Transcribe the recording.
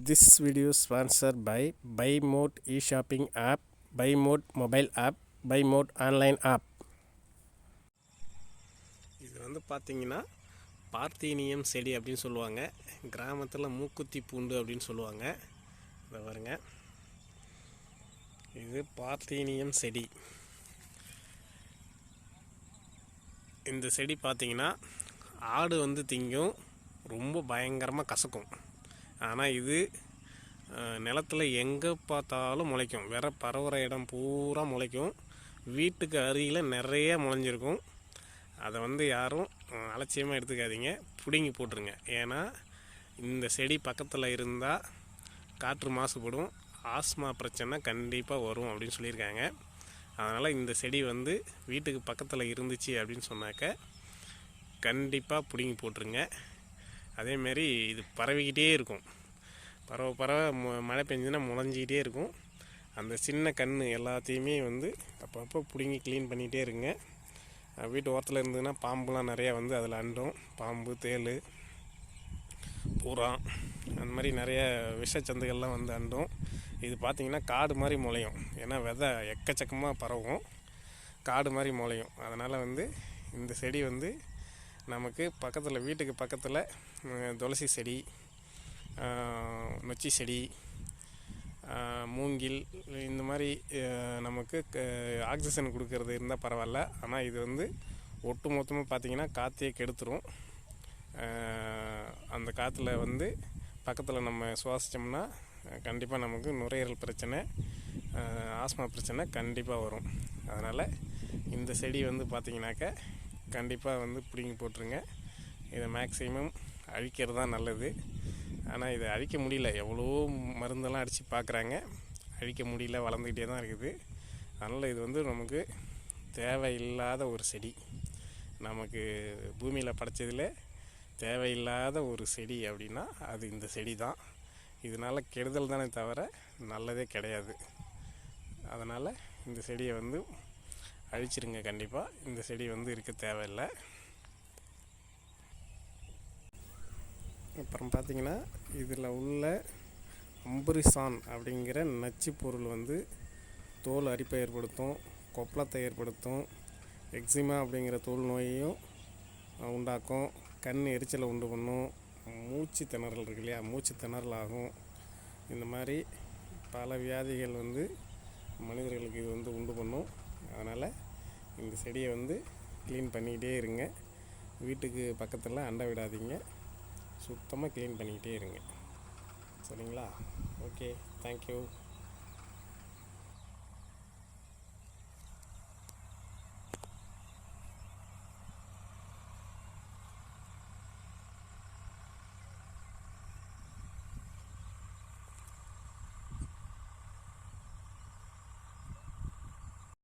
This video is sponsored by BuyMode e-shopping app, BuyMode mobile app, BuyMode online app. இது வந்து பார்த்தீங்கன்னா parthenium செடி அப்படின்னு சொல்லுவாங்க. கிராமத்தில் மூக்குத்தி பூண்டு அப்படின்னு சொல்லுவாங்க. இதை பாருங்க, இது பார்த்தீனியம் செடி. இந்த செடி பார்த்தீங்கன்னா ஆடு வந்து திங்கும், ரொம்ப பயங்கரமாக கசக்கும். ஆனால் இது நிலத்தில் எங்கே பார்த்தாலும் முளைக்கும். பரவுற இடம் பூரா முளைக்கும். வீட்டுக்கு அருகில் நிறைய முளைஞ்சிருக்கும். அதை வந்து யாரும் அலட்சியமாக எடுத்துக்காதீங்க, பிடுங்கி போட்டுருங்க. ஏன்னா இந்த செடி பக்கத்தில் இருந்தால் காற்று மாசுபடும், ஆஸ்மா பிரச்சனை கண்டிப்பாக வரும் அப்படின்னு சொல்லியிருக்காங்க. அதனால் இந்த செடி வந்து வீட்டுக்கு பக்கத்தில் இருந்துச்சு அப்படின்னு சொன்னாக்க கண்டிப்பாக பிடுங்கி போட்டுருங்க. அதேமாரி இது பரவிக்கிட்டே இருக்கும். பரவ மழை பெஞ்சுன்னா முளைஞ்சிக்கிட்டே இருக்கும். அந்த சின்ன கண் எல்லாத்தையுமே வந்து அப்பப்போ பிடுங்கி க்ளீன் பண்ணிகிட்டே இருங்க. வீட்டு ஓரத்தில் இருந்ததுன்னா பாம்புலாம் நிறையா வந்து அதில் அண்டும். பாம்பு, தேள், புறா, அந்த மாதிரி நிறைய விஷச்சந்துகள்லாம் வந்து அண்டும். இது பார்த்திங்கன்னா காடு மாதிரி முளையும். ஏன்னா விதை எக்கச்சக்கமாக பரவும், காடு மாதிரி முளையும். அதனால் வந்து இந்த செடி வந்து நமக்கு பக்கத்தில், வீட்டுக்கு பக்கத்தில் துளசி செடி, நொச்சி செடி, மூங்கில், இந்த மாதிரி நமக்கு ஆக்சிஜன் கொடுக்கறது இருந்தால் பரவாயில்ல. ஆனால் இது வந்து ஒட்டு மொத்தமாக பார்த்திங்கன்னா காற்றையே கெடுத்துரும். அந்த காற்றுல வந்து பக்கத்தில் நம்ம சுவாசித்தோம்னா கண்டிப்பாக நமக்கு நுரையீரல் பிரச்சனை, ஆஸ்மா பிரச்சனை கண்டிப்பாக வரும். அதனால் இந்த செடி வந்து பார்த்திங்கனாக்கா கண்டிப்பாக வந்து பிடுங்கி போட்டுருங்க. இதை மேக்ஸிமம் அழிக்கிறது தான் நல்லது. ஆனால் இதை அழிக்க முடியல. எவ்வளோ மருந்தெல்லாம் அடித்து பார்க்குறாங்க, அழிக்க முடியல, வளர்ந்துக்கிட்டே தான் இருக்குது. அதனால் இது வந்து நமக்கு தேவையில்லாத ஒரு செடி. நமக்கு பூமியில் படைச்சதில் தேவையில்லாத ஒரு செடி அப்படின்னா அது இந்த செடி தான். இதனால் கெடுதல் தானே தவிர நல்லதே கிடையாது. அதனால் இந்த செடியை வந்து அழிச்சிருங்க. கண்டிப்பாக இந்த செடி வந்து இருக்க தேவையில்லை. அப்புறம் பார்த்திங்கன்னா இதில் உள்ள அம்புரிசான் அப்படிங்கிற நச்சு பொருள் வந்து தோல் அரிப்பை ஏற்படுத்தும், கொப்பளத்தை ஏற்படுத்தும், எக்ஸிமா அப்படிங்கிற தோல் நோயையும் உண்டாக்கும், கண் எரிச்சலை உண்டு பண்ணும், மூச்சு திணறல் இருக்கு இல்லையா, மூச்சு திணறல் ஆகும். இந்த மாதிரி பல வியாதிகள் வந்து மனிதர்களுக்கு இது வந்து உண்டு பண்ணும். அதனால் இந்த செடியை வந்து க்ளீன் பண்ணிக்கிட்டே இருங்க. வீட்டுக்கு பக்கத்தில் அண்டை விடாதீங்க, சுத்தமாக க்ளீன் பண்ணிக்கிட்டே இருங்க. சரிங்களா? Okay, thank you.